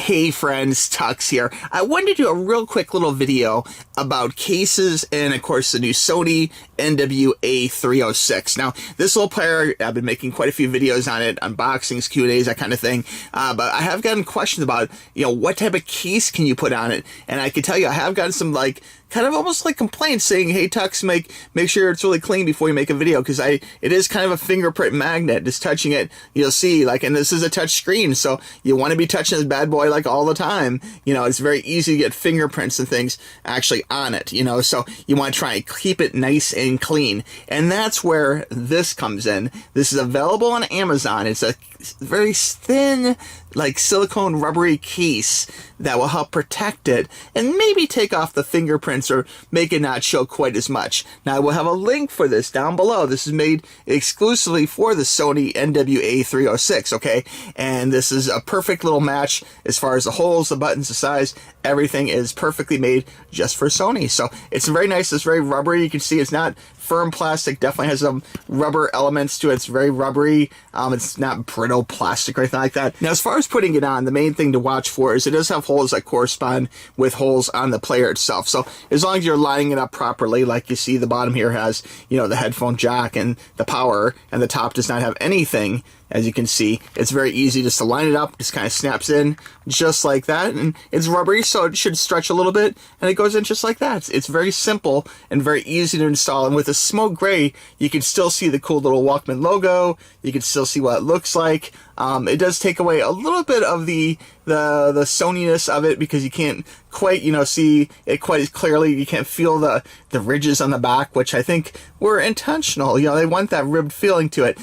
Hey friends, TUXX here. I wanted to do a real quick little video about cases and of course the new SONY NW-A306. Now this little player, I've been making quite a few videos on it, unboxings, Q&As, that kind of thing, but I have gotten questions about, what type of case can you put on it, and I can tell you I have gotten some kind of almost like complaints saying, hey TUXX, make sure it's really clean before you make a video, because it is kind of a fingerprint magnet. Just touching it, you'll see, and this is a touch screen, so you want to be touching this bad boy all the time. It's very easy to get fingerprints and things actually on it, so you want to try and keep it nice and clean. And that's where this comes in. This is available on Amazon. It's a very thin, silicone rubbery case that will help protect it and maybe take off the fingerprints or make it not show quite as much. Now I will have a link for this down below. This is made exclusively for the SONY NW-A306, okay? And this is a perfect little match as far as the holes, the buttons, the size, everything is perfectly made just for Sony. So it's very nice, it's very rubbery. You can see it's not firm plastic, definitely has some rubber elements to it. It's very rubbery. It's not brittle plastic or anything like that. Now, as far as putting it on, the main thing to watch for is it does have holes that correspond with holes on the player itself. So as long as you're lining it up properly, like you see the bottom here has, the headphone jack and the power, and the top does not have anything. As you can see, it's very easy just to line it up, just kind of snaps in just like that, and it's rubbery, so it should stretch a little bit, and it goes in just like that. It's very simple and very easy to install, and with the smoke gray, you can still see the cool little Walkman logo, you can still see what it looks like. It does take away a little bit of the Sony-ness of it, because you can't quite, see it quite as clearly. You can't feel the ridges on the back, which I think were intentional. They want that ribbed feeling to it,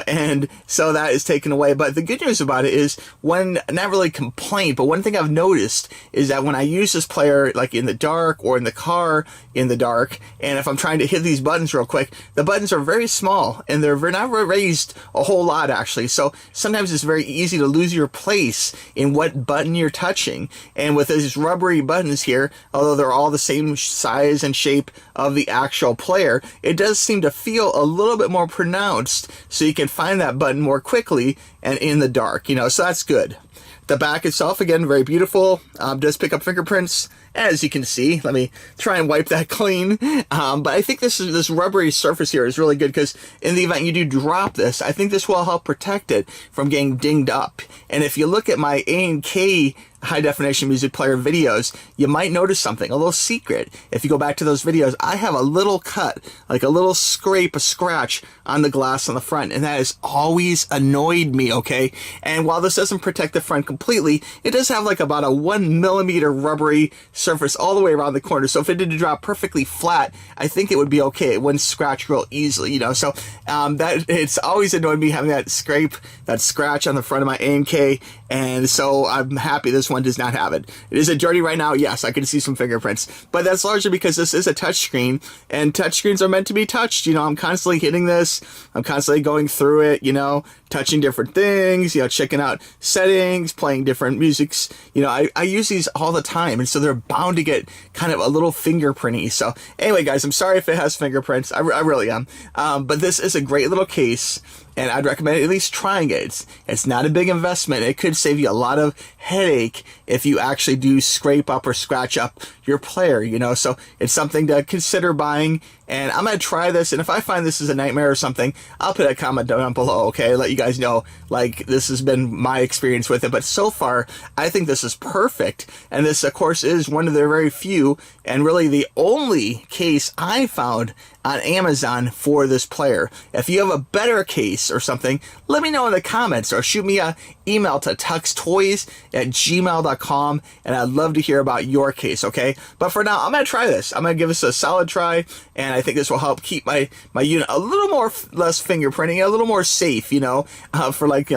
and so that is taken away. But the good news about it is, not really complaint, but one thing I've noticed is that when I use this player in the dark or in the car in the dark, and if I'm trying to hit these buttons real quick, the buttons are very small and they're not raised a whole lot actually. So sometimes it's very easy to lose your place in what button you're touching. And with these rubbery buttons here, although they're all the same size and shape of the actual player, it does seem to feel a little bit more pronounced, so you can find that button more quickly and in the dark, so that's good. The back itself, again, very beautiful, does pick up fingerprints, as you can see. Let me try and wipe that clean. But I think this rubbery surface here is really good, because in the event you do drop this, I think this will help protect it from getting dinged up. And if you look at my A&K high definition music player videos, you might notice something, a little secret. If you go back to those videos, I have a little cut, a little scrape, a scratch on the glass on the front, and that has always annoyed me, okay? And while this doesn't protect the front completely, it does have about a 1 millimeter rubbery surface all the way around the corner. So if it did drop perfectly flat, I think it would be okay. It wouldn't scratch real easily, So that it's always annoyed me having that scrape, that scratch on the front of my A&K, and so I'm happy this one does not have it. Is it dirty right now? Yes, I can see some fingerprints, but that's largely because this is a touch screen, and touch screens are meant to be touched. I'm constantly hitting this, I'm constantly going through it, touching different things, checking out settings, playing different musics. I use these all the time, and so they're bound to get kind of a little fingerprinty. So anyway, guys, I'm sorry if it has fingerprints. I really am. But this is a great little case, and I'd recommend at least trying it. It's not a big investment. It could save you a lot of headache if you actually do scrape up or scratch up your player, so it's something to consider buying. And I'm going to try this, and if I find this is a nightmare or something, I'll put a comment down below, okay? Let you guys know, this has been my experience with it. But so far, I think this is perfect. And this, of course, is one of the very few, and really the only case I found on Amazon for this player. If you have a better case or something, let me know in the comments, or shoot me an email to tuxxtoys@gmail.com, and I'd love to hear about your case, okay? But for now, I'm going to try this. I'm going to give this a solid try, and I think this will help keep my unit a little more less fingerprinting, a little more safe, for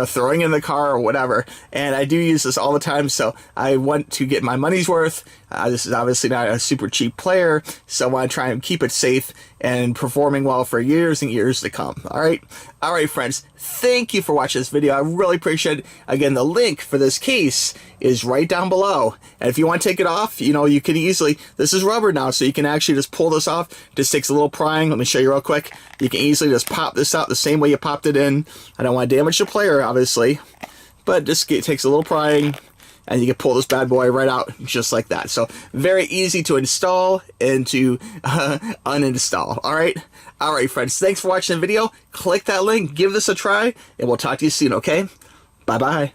throwing in the car or whatever. And I do use this all the time, so I want to get my money's worth. This is obviously not a super cheap player, so I want to try and keep it safe and performing well for years and years to come. All right, friends, thank you for watching this video. I really appreciate it. Again, the link for this case is right down below, and if you want to take it off, you can easily, this is rubber now, so you can actually just pull this off. Just takes a little prying. Let me show you real quick. You can easily just pop this out the same way you popped it in. I don't want to damage the player, obviously, but just it takes a little prying, and you can pull this bad boy right out just like that. So very easy to install and to uninstall. All right, friends. Thanks for watching the video. Click that link, give this a try, and we'll talk to you soon. Okay, bye.